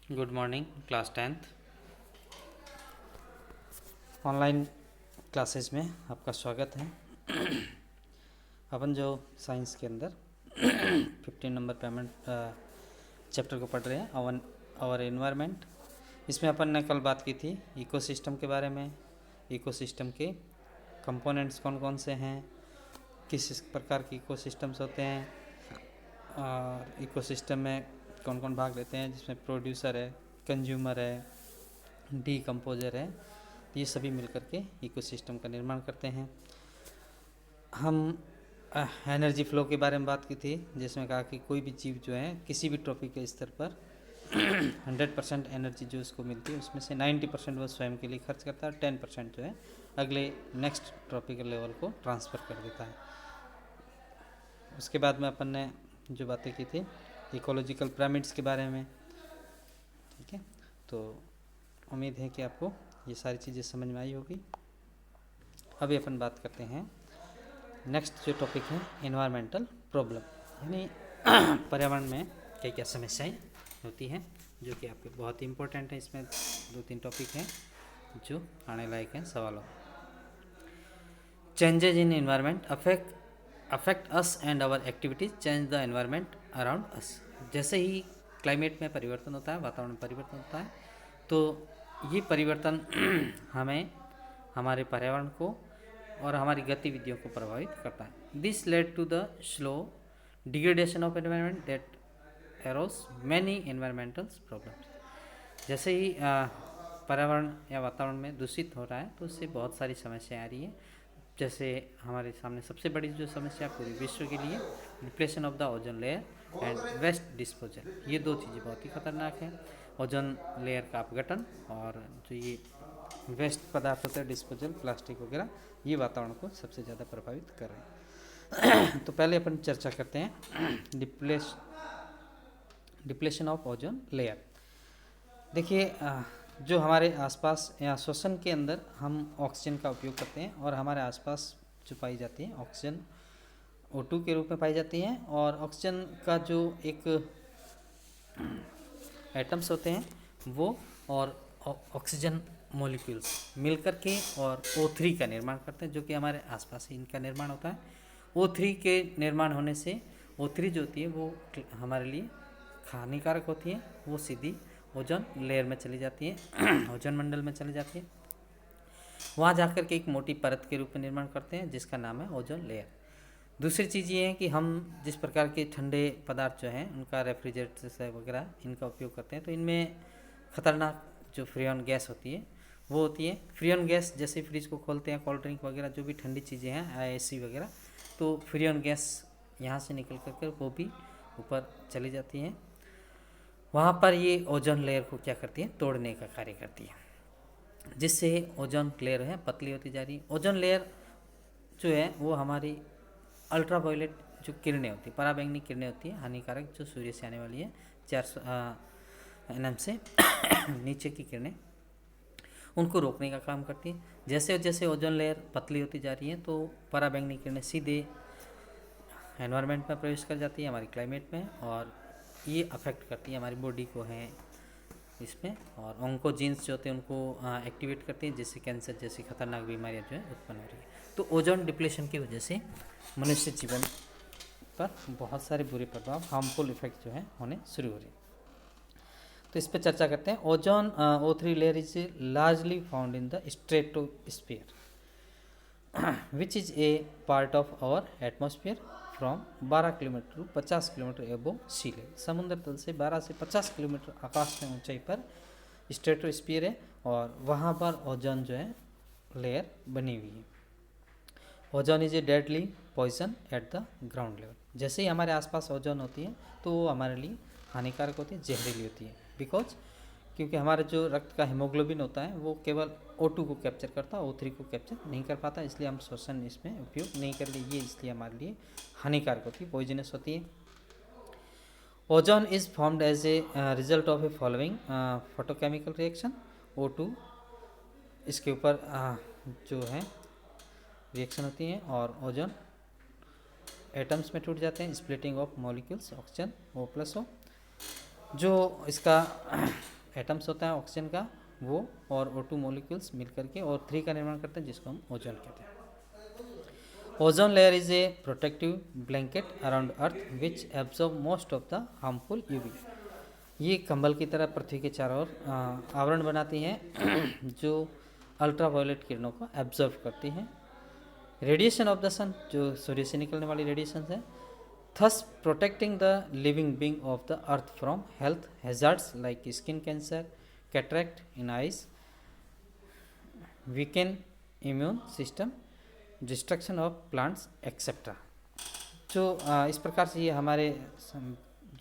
Good morning class 10th online classes में आपका स्वागत है। अपन जो साइंस के अंदर 15 नंबर पेमेंट चैप्टर को पढ़ रहे हैं आवर एनवायरनमेंट। इसमें अपन ने कल बात की थी इकोसिस्टम के बारे में। इकोसिस्टम के कंपोनेंट्स कौन कौन से हैं, किस प्रकार के इकोसिस्टम्स होते हैं और इकोसिस्टम में कौन कौन भाग लेते हैं, जिसमें प्रोड्यूसर है, कंज्यूमर है, डीकम्पोजर है। ये सभी मिलकर के इकोसिस्टम का निर्माण करते हैं। हम एनर्जी फ्लो के बारे में बात की थी, जिसमें कहा कि कोई भी जीव जो है किसी भी टॉपिक के स्तर पर 100% एनर्जी जो उसको मिलती है उसमें से 90% वह स्वयं के लिए खर्च करता है, 10% जो है अगले नेक्स्ट ट्रॉपिकल लेवल को ट्रांसफ़र कर देता है। उसके बाद में अपन ने जो बातें की थी इकोलॉजिकल पिरामिड्स के बारे में। ठीक है, तो उम्मीद है कि आपको ये सारी चीज़ें समझ में आई होगी। अभी अपन बात करते हैं नेक्स्ट जो टॉपिक है एनवायरमेंटल प्रॉब्लम, यानी पर्यावरण में क्या क्या समस्याएं होती हैं, जो कि आपके बहुत ही इम्पोर्टेंट है। इसमें 2-3 टॉपिक हैं जो आने लायक हैं सवालों। Changes in environment affect us and our activities change the environment around us. जैसे ही क्लाइमेट में परिवर्तन होता है, वातावरण में परिवर्तन होता है, तो ये परिवर्तन हमें, हमारे पर्यावरण को और हमारी गतिविधियों को प्रभावित करता है। This led to the slow degradation of environment that arose many environmental problems. जैसे ही पर्यावरण या वातावरण में दूषित हो रहा है तो उससे बहुत सारी समस्याएं आ रही हैं। जैसे हमारे सामने सबसे बड़ी जो समस्या पूरे विश्व के लिए depletion of the ozone layer and waste disposal, ये 2 चीज़ें बहुत ही खतरनाक हैं। ओजोन लेयर का अपघटन और जो ये वेस्ट पदार्थ होते हैं डिस्पोजल, प्लास्टिक वगैरह, ये वातावरण को सबसे ज़्यादा प्रभावित कर रहे हैं। तो पहले अपन चर्चा करते हैं डिप्लेशन ऑफ ओजोन लेयर। देखिए, जो हमारे आसपास या श्वसन के अंदर हम ऑक्सीजन का उपयोग करते हैं और हमारे आसपास जो पाई जाती है ऑक्सीजन O2 के रूप में पाई जाती हैं, और ऑक्सीजन का जो एक एटम्स होते हैं वो और ऑक्सीजन मॉलिक्यूल्स मिलकर के और O3 का निर्माण करते हैं, जो कि हमारे आसपास ही इनका निर्माण होता है। O3 के निर्माण होने से O3 जो होती है वो हमारे लिए हानिकारक होती है, वो सीधी ओजोन लेयर में चली जाती है, ओजोन मंडल में चली जाती है। वहाँ जाकर के एक मोटी परत के रूप में निर्माण करते हैं, जिसका नाम है ओजोन लेयर। दूसरी चीज़ ये है कि हम जिस प्रकार के ठंडे पदार्थ जो हैं उनका रेफ्रिजरेटर्स वगैरह इनका उपयोग करते हैं, तो इनमें खतरनाक जो फ्रियॉन गैस होती है वो होती है। फ्रियॉन गैस जैसे फ्रिज को खोलते हैं, कोल्ड ड्रिंक वगैरह जो भी ठंडी चीज़ें हैं, AC वगैरह, तो फ्रियॉन गैस यहाँ से निकल कर वो भी ऊपर चली जाती हैं। वहाँ पर ये ओजोन लेयर को क्या करती है, तोड़ने का कार्य करती है, जिससे ओजोन लेयर है पतली होती जा रही है। ओजोन लेयर जो है वो हमारी अल्ट्रावायलेट जो किरणें होती है, पराबैंगनी किरणें होती है हानिकारक, जो सूर्य से आने वाली है 400 nm से नीचे की किरणें, उनको रोकने का काम करती है। जैसे जैसे ओजोन लेयर पतली होती जा रही है तो पराबैंगनी किरणें सीधे एनवायरनमेंट में प्रवेश कर जाती है, हमारी क्लाइमेट में, और ये अफेक्ट करती है हमारी बॉडी को है इसमें, और ऑन्कोजीन्स जो होते हैं उनको एक्टिवेट करती हैं, जिससे कैंसर जैसी खतरनाक बीमारियां जो है उत्पन्न हो रही है। तो ओजोन डिप्लेशन की वजह से मनुष्य जीवन पर बहुत सारे बुरे प्रभाव, हार्मफुल इफेक्ट जो है होने शुरू हो रहे हैं। तो इस पर चर्चा करते हैं। Ozone O3 layer is largely found in the stratosphere which is a part of our atmosphere from 12 kilometre to 50 kilometre above sea level. समुद्र तल से 12 से 50 किलोमीटर आकाश में ऊंचाई पर स्ट्रेटोस्फीयर है, और वहाँ पर ओजोन जो है लेयर बनी हुई है। Ozone is a deadly poison at the ground level. जैसे ही हमारे आसपास ओजोन होती है तो वो हमारे लिए हानिकारक होती है, जहरीली होती है, बिकॉज क्योंकि हमारे जो रक्त का हीमोग्लोबिन होता है वो केवल O2 को कैप्चर करता है, O3 को कैप्चर नहीं कर पाता, इसलिए हम श्वसन इसमें उपयोग नहीं कर लिए, इसलिए हमारे लिए हानिकारक होती है, पॉइजनस होती है। Ozone is formed as a result of a following photochemical reaction. O2 इसके ऊपर जो है रिएक्शन होती है और ओजोन एटम्स में टूट जाते हैं, splitting of molecules, oxygen O+O। जो इसका एटम्स होता है ऑक्सीजन का वो और O2 मॉलिक्यूल्स मिलकर के O3 का निर्माण करते हैं, जिसको हम ओजोन कहते हैं। Ozone layer is a protective blanket around earth which absorb most of the harmful UV. ये कंबल की तरह पृथ्वी के चारों ओर आवरण बनाती है जो अल्ट्रावायलेट किरणों को एब्जॉर्व करती है। रेडिएशन ऑफ द सन, जो सूर्य से निकलने वाली रेडिएशन है, thus protecting the living being of the earth from health hazards like skin cancer, cataract in eyes, weaken immune system, destruction of plants etc. जो इस प्रकार से ये हमारे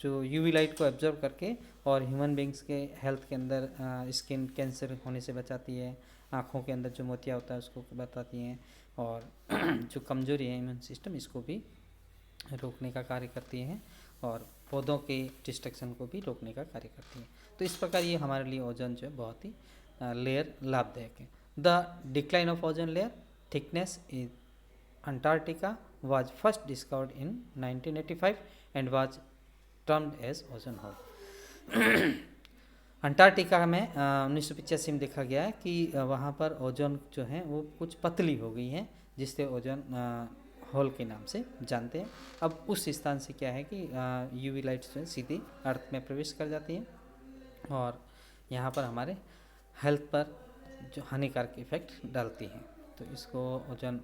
जो यूवी लाइट को एब्जॉर्व करके और ह्यूमन बींग्स के हेल्थ के अंदर स्किन कैंसर होने से बचाती है, आँखों के अंदर जो मोतिया होता है उसको बताती हैं, और जो कमजोरी है इम्यून सिस्टम इसको भी रोकने का कार्य करती हैं, और पौधों के डिस्ट्रक्शन को भी रोकने का कार्य करती हैं। तो इस प्रकार ये हमारे लिए ओजोन जो है बहुत ही लेयर लाभदायक है। The decline of ozone layer thickness in Antarctica was first discovered in 1985 and was termed as ozone hole। Antarctica में 1985 में देखा गया है कि वहाँ पर ओजोन जो है वो कुछ पतली हो गई है, जिससे ओजोन होल के नाम से जानते हैं। अब उस स्थान से क्या है कि यूवी लाइट्स जो है सीधी अर्थ में प्रवेश कर जाती हैं और यहाँ पर हमारे हेल्थ पर जो हानिकारक इफेक्ट डालती हैं। तो इसको ozone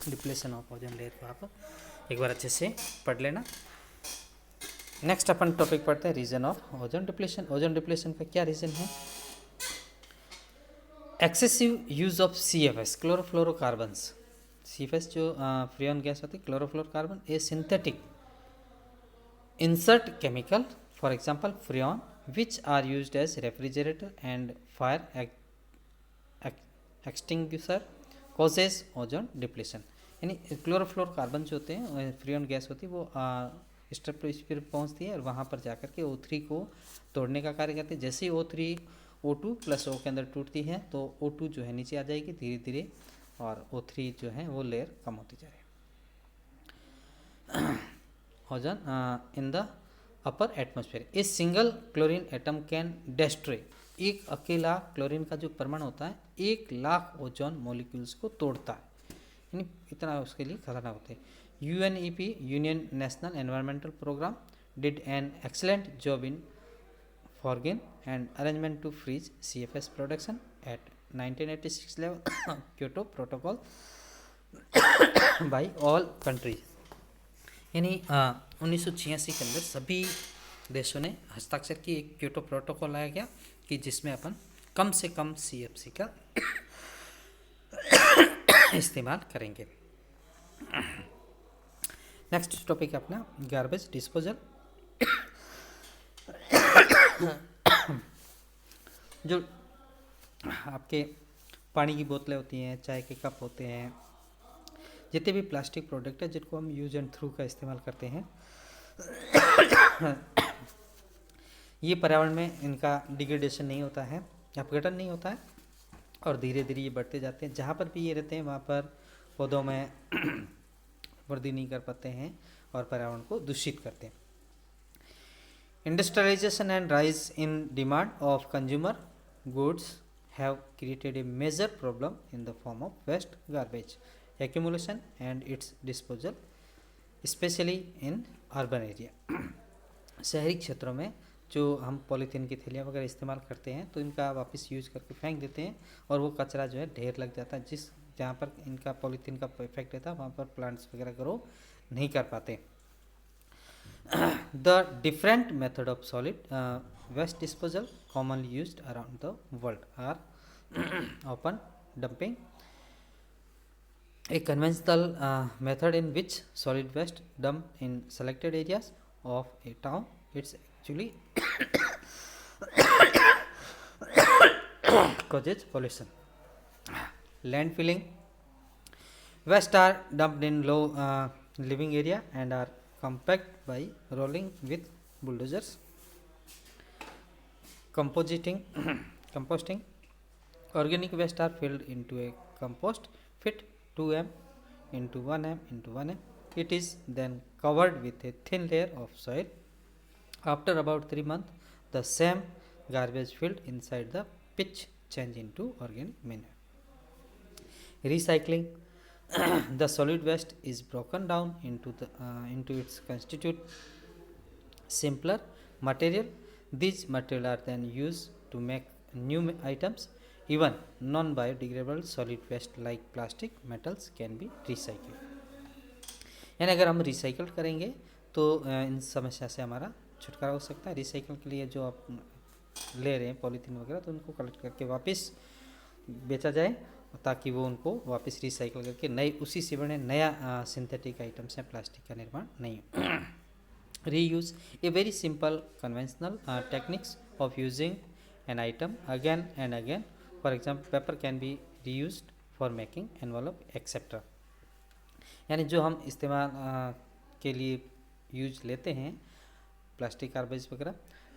depletion of ozone layer को आप एक बार अच्छे से पढ़ लेना। नेक्स्ट अपन टॉपिक पढ़ते हैं reason of ozone depletion. Ozone depletion का क्या रीजन है? Excessive use of CFS chlorofluorocarbons. CFS जो फ्रियन गैस होती है, chlorofluorocarbon, a synthetic insert chemical, for example freon, which are used as refrigerator and fire extinguisher, causes ozone depletion। यानी chlorofluorocarbon जो होते हैं, फ्रियन गैस होती है, वो स्ट्रेटोस्फीयर पहुंचती है और वहाँ पर जाकर के O3 को तोड़ने का कार्य करती है। जैसे ही O3 O2 प्लस O के अंदर टूटती है तो O2 जो है नीचे आ जाएगी धीरे धीरे, और O3 जो है वो लेयर कम होती जा रही है। Ozone in the upper atmosphere, a single chlorine atom can destroy, एक अकेला क्लोरीन का जो परमाणु होता है 1,00,000 ओजोन मॉलिक्यूल्स को तोड़ता है, यानी इतना उसके लिए खतरनाक होता है। UNEP union national environmental programme did an excellent job in forging and arrangement to freeze CFS production at 1986 level Kyoto protocol by all countries. यानी 1986 के अंदर सभी देशों ने हस्ताक्षर की, एक क्योटो प्रोटोकॉल लाया गया कि जिसमें अपन कम से कम CFC का इस्तेमाल करेंगे। नेक्स्ट टॉपिक है अपना गार्बेज डिस्पोजल। जो आपके पानी की बोतलें होती हैं, चाय के कप होते हैं, जितने भी प्लास्टिक प्रोडक्ट है जिनको हम यूज एंड थ्रू का इस्तेमाल करते हैं, ये पर्यावरण में इनका डिग्रेडेशन नहीं होता है, अपघटन नहीं होता है, और धीरे धीरे ये बढ़ते जाते हैं। जहाँ पर भी ये रहते हैं वहाँ पर पौधों में वृद्धि नहीं कर पाते हैं और पर्यावरण को दूषित करते हैं। Industrialisation and rise in demand of consumer goods have created a major problem in the form of waste garbage accumulation and its disposal, especially in urban area। शहरी क्षेत्रों में जो हम पॉलीथीन की थैलियाँ वगैरह इस्तेमाल करते हैं तो इनका वापस यूज़ करके फेंक देते हैं और वो कचरा जो है ढेर लग जाता है। जहाँ पर इनका पॉलीथीन का इफेक्ट रहता है वहाँ पर प्लांट्स वगैरह ग्रो नहीं कर पाते। The different method of solid waste disposal commonly used around the world are open dumping, a conventional method in which solid waste dumped in selected areas of a town, it's actually causes pollution। Landfilling, waste are dumped in low living area and are compacted by rolling with bulldozers। Composting, organic waste are filled into a compost fit 2m into 1m into 1m. It is then covered with a thin layer of soil. After about 3 months, the same garbage filled inside the pitch change into organic manure. Recycling. The solid waste is broken down into its constitute simpler material. These material are then used to make new items. Even non-biodegradable solid waste like plastic metals can be recycled. यानी अगर हम recycle करेंगे तो इन समस्या से हमारा छुटकारा हो सकता है। रिसाइकल के लिए जो आप ले रहे हैं पॉलीथीन वगैरह, तो उनको कलेक्ट करके वापस बेचा जाए ताकि वो उनको वापस रिसाइकल करके नए उसी से बने नया सिंथेटिक आइटम्स या प्लास्टिक का निर्माण नहीं हो। Reuse a very simple conventional techniques of using an item again and again. For example paper can be reused for making envelope etcetera. यानी जो हम इस्तेमाल के लिए यूज लेते हैं प्लास्टिक गार्बेज वगैरह,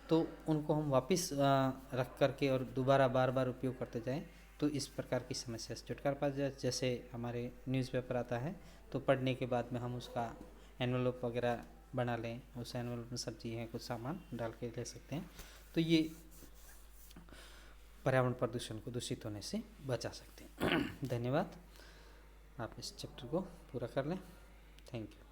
तो उनको हम वापस रख करके और दोबारा बार बार उपयोग करते जाएं तो इस प्रकार की समस्या से छुटकारा पा जाए। जैसे हमारे न्यूज़पेपर आता है तो पढ़ने के बाद में हम उसका एनवलप वगैरह बना लें, उस एनवलप में सब चीज़ें कुछ सामान डाल के ले सकते हैं, तो ये पर्यावरण प्रदूषण को दूषित होने से बचा सकते हैं। धन्यवाद। आप इस चैप्टर को पूरा कर लें। Thank you.